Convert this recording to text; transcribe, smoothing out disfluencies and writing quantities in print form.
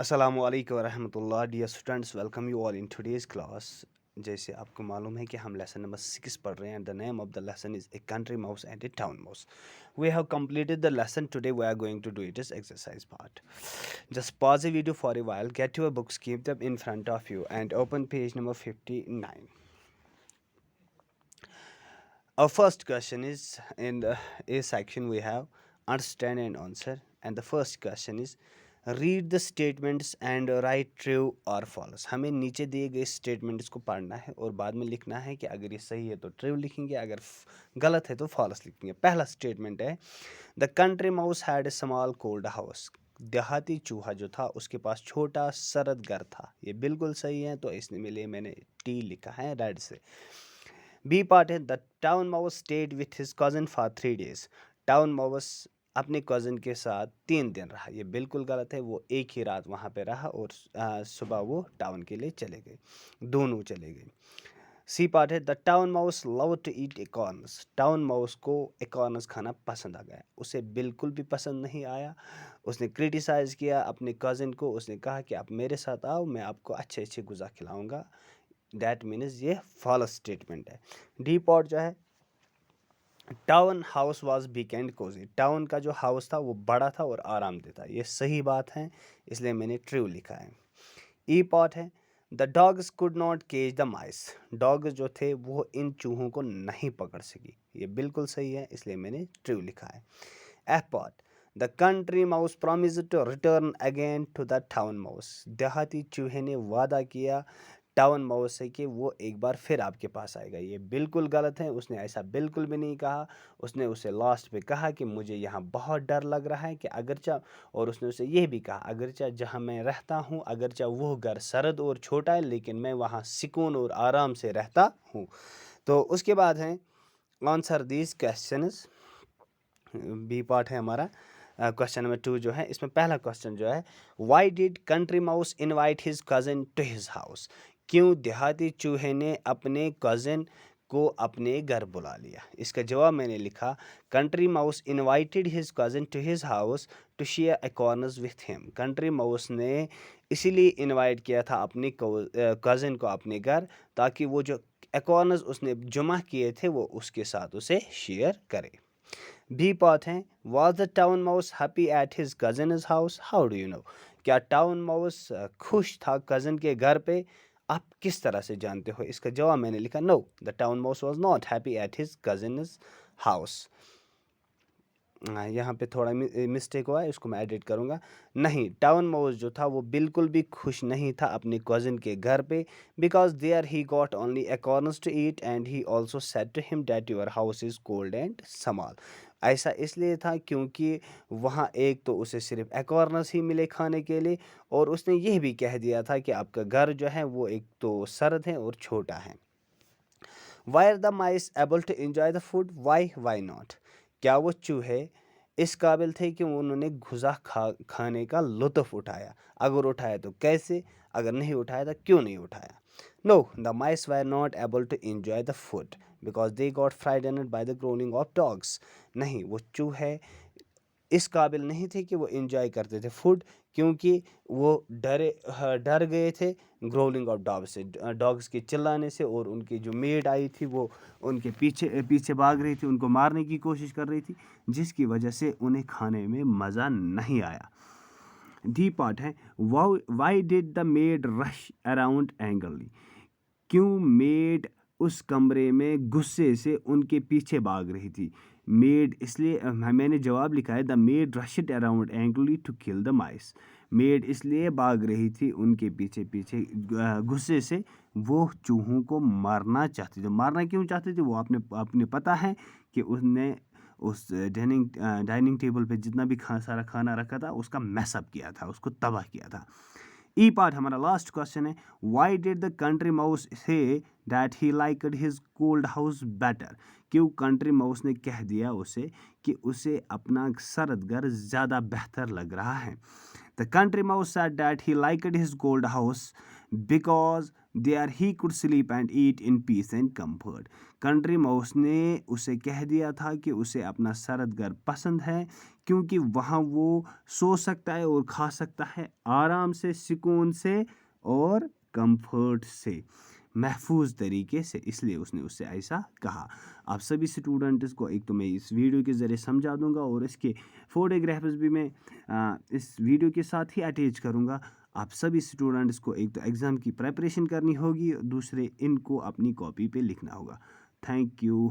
अस्सलामु अलैकुम वरहमतुल्लाह dear students welcome you all in today's class. जैसे आपको मालूम है कि हम लेसन नंबर 6 पढ़ रहे हैं and the name of the lesson is a country mouse and a town mouse. We have completed the lesson. Today we are going to do it as exercise part. Just pause the video for a while, get your books, keep them in front of you and open page number 59. Our first question is in the A section. We have understand and answer, and the first question is read the statements and right true और false. हमें नीचे दिए गए statements को पढ़ना है और बाद में लिखना है कि अगर ये सही है तो ट्रू लिखेंगे, अगर गलत है तो फॉल्स लिखेंगे। पहला स्टेटमेंट है the country mouse had a small cold house. देहाती चूहा जो था उसके पास छोटा सरद घर था। ये बिल्कुल सही है, तो इसमें लिए मैंने टी लिखा है रेड से। बी पार्ट है the town mouse stayed with his cousin for 3 days। Town mouse अपने कज़न के साथ 3 दिन रहा। ये बिल्कुल गलत है, वो एक ही रात वहाँ पे रहा और सुबह वो टाउन के लिए चले गए, दोनों चले गए। सी पार्ट है the town mouse love to eat acorns. Town mouse को एकॉर्न्स खाना पसंद आ गया, उसे बिल्कुल भी पसंद नहीं आया। उसने क्रिटिसाइज़ किया अपने कज़न को, उसने कहा कि आप मेरे साथ आओ, मैं आपको अच्छे अच्छे गुज़ा खिलाऊँगा। दैट मीन्स ये फॉल्स स्टेटमेंट है। डी पार्ट जो है town house was big and cosy. Town का जो हाउस था वो बड़ा था और आरामदेह था। ये सही बात है, इसलिए मैंने ट्रू लिखा है। ई पार्ट है द डॉग्स कुड नॉट केच द माइस। डॉग जो थे वो इन चूहों को नहीं पकड़ सकी। ये बिल्कुल सही है, इसलिए मैंने ट्रू लिखा है। F part the country mouse promised to return again to the town mouse. देहाती चूहे ने वादा किया टाउन माउस से कि वो एक बार फिर आपके पास आएगा। ये बिल्कुल गलत है, उसने ऐसा बिल्कुल भी नहीं कहा। उसने उसे लास्ट पे कहा कि मुझे यहाँ बहुत डर लग रहा है कि अगरचा, और उसने उसे ये भी कहा अगरचा जहाँ मैं रहता हूँ, अगरचा वो घर सरद और छोटा है, लेकिन मैं वहाँ सुकून और आराम से रहता हूँ। तो उसके बाद है answer these questions. B part है हमारा। क्वेश्चन नंबर 2 जो है, इसमें पहला क्वेश्चन जो है why did country mouse invite his cousin to his house. क्यों देहाती चूहे ने अपने कज़न को अपने घर बुला लिया। इसका जवाब मैंने लिखा country mouse invited his cousin to his house to share acorns with him. Country mouse ने इसीलिए इनवाइट किया था अपने कज़न को अपने घर, ताकि वो जो एकॉर्नर्स उसने जमा किए थे वो उसके साथ उसे शेयर करे। बी पार्ट है was the town mouse happy at his cousin house. How do you know. क्या टाउन माउस खुश था कज़न के घर पे। आप किस तरह से जानते हो। इसका जवाब मैंने लिखा know the town mouse was not happy at his cousin house. यहाँ पे थोड़ा मिस्टेक हुआ है, इसको मैं एडिट करूँगा। नहीं, टाउन माउस जो था वो बिल्कुल भी खुश नहीं था अपने कज़न के घर पे, because there he got only acorns to eat and he also said to him that your house is cold and small. ऐसा इसलिए था क्योंकि वहाँ एक तो उसे सिर्फ एकॉर्नस ही मिले खाने के लिए, और उसने यह भी कह दिया था कि आपका घर जो है वो एक तो सर्द है और छोटा है। Why are the mice able to enjoy the food. Why not. क्या वो चूहे इस काबिल थे कि उन्होंने गुज़ा खाने का लुत्फ़ उठाया। अगर उठाया तो कैसे, अगर नहीं उठाया तो क्यों नहीं उठाया। No the mice were not able to enjoy the food because they got frightened by the growling of dogs. नहीं, वो चूहे इस काबिल नहीं थे कि वो एंजॉय करते थे फूड, क्योंकि वो डर गए थे ग्रोलिंग ऑफ डॉग्स से, डॉग्स के चिल्लाने से, और उनकी जो मेड आई थी वो उनके पीछे पीछे भाग रही थी, उनको मारने की कोशिश कर रही थी, जिसकी वजह से उन्हें खाने में मज़ा नहीं आया। डी पार्ट है why did the maid rush around angrily. क्यों मेड उस कमरे में गुस्से से उनके पीछे भाग रही थी। मेड इसलिए मैंने जवाब लिखा है the maid rushed around angrily to kill the mice. Maid इसलिए भाग रही थी उनके पीछे पीछे गुस्से से, वो चूहों को मारना चाहती थी। मारना क्यों चाहती थी वो आपने पता है कि उसने उस डाइनिंग टेबल पे जितना भी सारा खाना रखा था उसका मैसअप किया था, उसको तबाह किया था। ई पार्ट हमारा लास्ट क्वेश्चन है why did the country mouse say that he liked his cold house better. क्यों कंट्री माउस ने कह दिया उसे कि उसे अपना सरद घर ज़्यादा बेहतर लग रहा है। The country mouse said that he liked his cold house because there he could sleep and eat in peace and comfort. Country mouse نے اسے کہہ دیا تھا کہ اسے اپنا سرد گھر پسند ہے کیونکہ وہاں وہ سو سکتا ہے اور کھا سکتا ہے آرام سے، سکون سے اور کمفرٹ سے، محفوظ طریقے سے، اس لیے اس نے اس سے ایسا کہا. آپ سبھی اسٹوڈنٹس کو ایک تو میں اس ویڈیو کے ذریعے سمجھا دوں گا اور اس کے فوٹوگرافز بھی میں اس ویڈیو کے ساتھ ہی اٹیچ کروں گا. آپ سبھی اسٹوڈنٹس کو ایک تو ایگزام کی پریپریشن کرنی ہوگی، دوسرے ان کو اپنی کاپی پہ لکھنا ہوگا. Thank you.